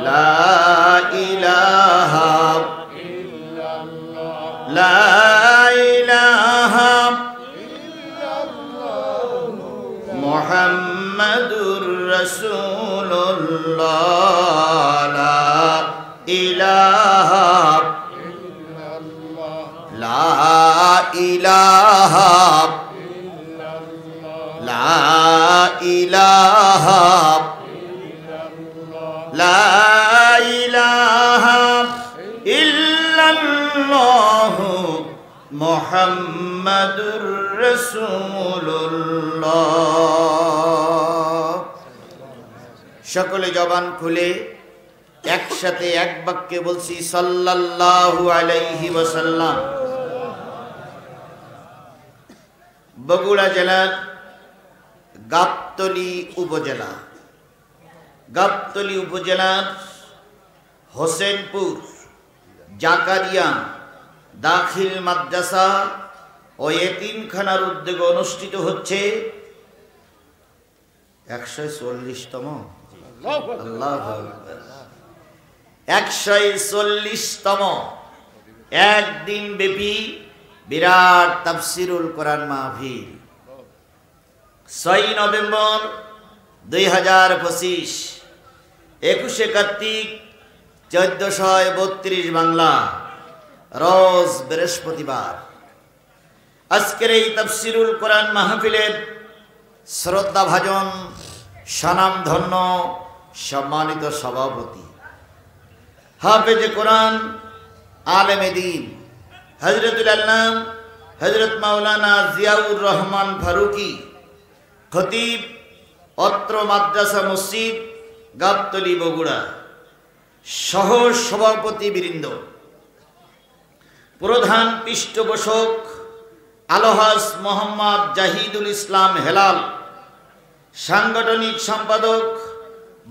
লা ইলাহা লা ইলাহা মুহাম্মাদুর রাসূলুল্লাহ লা ইলাহা লা ইলাহা লা ইলাহা লা ইলাহা ইল্লাল্লাহ মুহাম্মাদুর রাসূলুল্লাহ। সকলে জবান খুলে একসাথে এক বাক্যে বলছি সাল্লাল্লাহু আলাইহি ওয়াসাল্লাম। বগুড়া জেলার গাবতলী উপজেলার হোসেনপুর জাকারিয়া দাখিল মাদ্রাসা ও এতিমখানার উদ্যোগে অনুষ্ঠিত হচ্ছে 140তম 140তম একদিন ব্যাপী বিরাট তাফসিরুল কোরআন মাহফিল 6 নভেম্বর 2025 21 কার্তিক 1432 বাংলা রোজ বৃহস্পতিবার। আজকের এই তাফসিরুল কোরআন মাহফিলের শ্রদ্ধাভাজন স্বনামধন্য সম্মানিত সভাপতি হাফেজে কোরআন আলেমে দ্বীন হযরতুল আল্লাহ হযরত মাওলানা জিয়াউর রহমান ফারুকী খতিব অত্র মাদ্রাসা মসজিদ গাবতলী বগুড়া সহ সভাপতি বৃন্দ, প্রধান পৃষ্ঠপোষক আলহাজ মোহাম্মদ জাহিদুল ইসলাম হেলাল, সাংগঠনিক সম্পাদক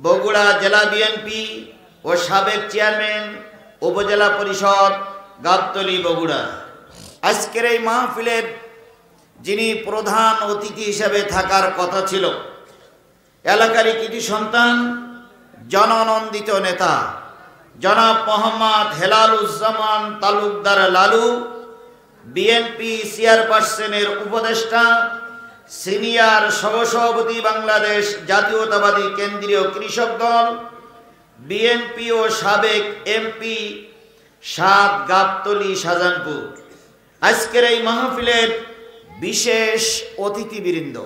বগুড়া জেলা বিএনপি ও সাবেক চেয়ারম্যান উপজেলা পরিষদ গাবতলী বগুড়া। আজকের এই মাহফিলের যিনি প্রধান অতিথি হিসেবে থাকার কথা ছিল, এলাকারই কৃতি সন্তান জননন্দিত নেতা জনাব মোহাম্মদ হেলালুজ্জামান তালুকদার লালু, বিএনপি চেয়ারপারসনের উপদেষ্টা, সিনিয়র সহসভাপতি বাংলাদেশ জাতীয়তাবাদী কেন্দ্রীয় কৃষক দল, বিএনপি ও সাবেক এমপি 7 গাবতলী শাহজাহানপুর। আজকের এই মাহফিলের বিশেষ অতিথিবৃন্দ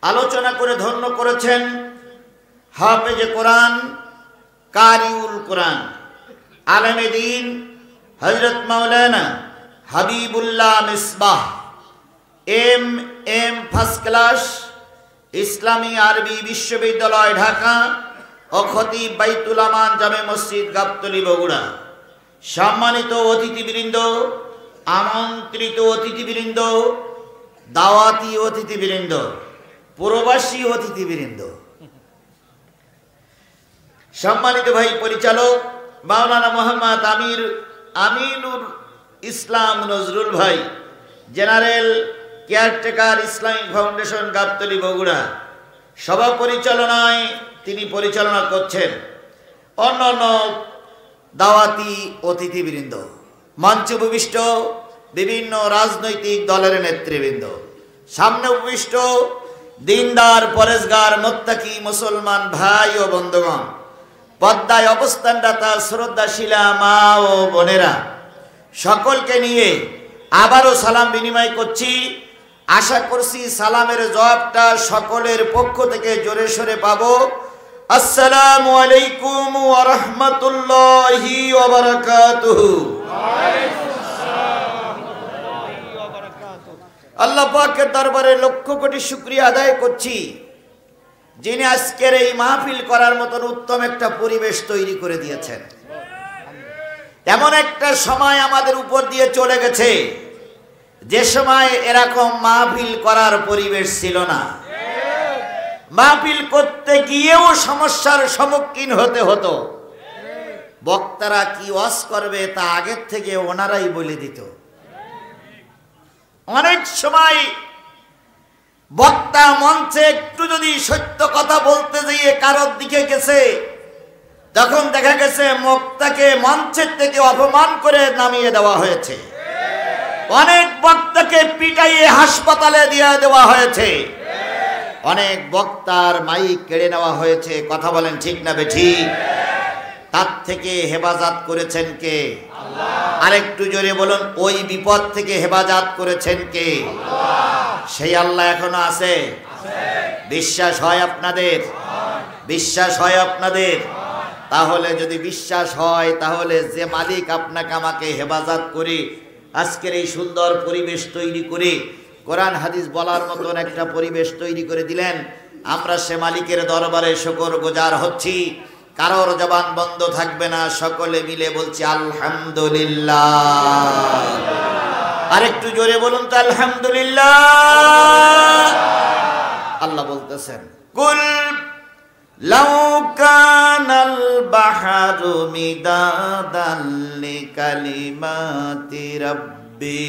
আলোচনা করে ধন্য করেছেন হাফেজে কোরআন কারিউল কোরআন আলেমে দ্বীন হযরত মাওলানা Habibullah Misbah M first class ইসলামী আরবি বিশ্ববিদ্যালয় ঢাকা ও খতিব বাইতুল আমান জামে মসজিদ গাবতলী বগুড়া। সম্মানিত অতিথিবৃন্দ, আমন্ত্রিত অতিথিবৃন্দ, দাওয়াতি অতিথিবৃন্দ, প্রবাসী অতিথিবৃন্দ, সম্মানিত ভাই পরিচালক মাওলানা মোহাম্মদ আমিনুর ইসলাম নজরুল ভাই, general caretaker Islamic foundation Gabtali Bogura, সভা পরিচালনায় তিনি পরিচালনা করছেন। অন্যান্য দাওয়াতি অতিথিবৃন্দ, মঞ্চে উপবিষ্ট বিভিন্ন রাজনৈতিক দলের নেতৃবৃন্দ, সামনে উপবিষ্ট দিনদার পরেশগার মুত্তাকি মুসলমান ভাই ও বন্ধুগণ, পদ্মায় অবস্থানরতা শ্রদ্ধাশীলা মা ও বোনেরা, সকলকে নিয়ে আবারও সালাম বিনিময় করছি। আশা করছি সালামের জবাবটা সকলের পক্ষ থেকে জোরে সোরে পাবো। আসসালামু আলাইকুম ওয়া রাহমাতুল্লাহি ওয়া বারাকাতুহু। আল্লাহ পাকের দরবারে লক্ষ কোটি শুকরিয়া আদায় করছি, যিনি আজকের এই মাহফিল করার মতন উত্তম একটা পরিবেশ তৈরি করে দিয়েছেন। এমন একটা সময় আমাদের উপর দিয়ে চলে গেছে যে সময় এরকম মাহফিল করার পরিবেশ ছিল না। মাহফিল করতে গিয়েও সমস্যার সম্মুখীন হতে হতো। বক্তারা কি ওয়াজ করবে তা আগের থেকে ওনারাই বলে দিত। অনেক সময় বক্তা মঞ্চে একটু যদি সত্য কথা বলতে গিয়ে কারোর দিকে গেছে, তখন দেখা গেছে বক্তাকে মঞ্চের থেকে অপমান করে নামিয়ে দেওয়া হয়েছে, অনেক বক্তাকে পিটাইয়ে হাসপাতালে দিয়ে দেওয়া হয়েছে, অনেক বক্তার মাইক কেড়ে নেওয়া হয়েছে। কথা বলেন ঠিক না বেঠিক? তার থেকে হেফাজত করেছেন কে? আল্লাহ। আরেকটু জোরে বলুন, ওই বিপদ থেকে হেফাজত করেছেন কে? আল্লাহ। সেই আল্লাহ এখনো আছে? বিশ্বাস হয় আপনাদের? বিশ্বাস হয় আপনাদের? তাহলে যদি বিশ্বাস হয়, তাহলে যে মালিক আপনাকে আমাকে হেফাজত করে আজকের এই সুন্দর পরিবেশ তৈরি করে কোরআন হাদিস বলার মতন একটা পরিবেশ তৈরি করে দিলেন, আমরা সে মালিকের দরবারে শুকরগুজার হচ্ছি। কারোর জবান বন্ধ থাকবে না, সকলে মিলে বলছি আলহামদুলিল্লাহ। আরেকটু জোরে বলুন তো আলহামদুলিল্লাহ। আল্লাহ বলতেছেন, কুল লাউ কানাল বাহরু মিদাদান লিকালিমাতি রাব্বি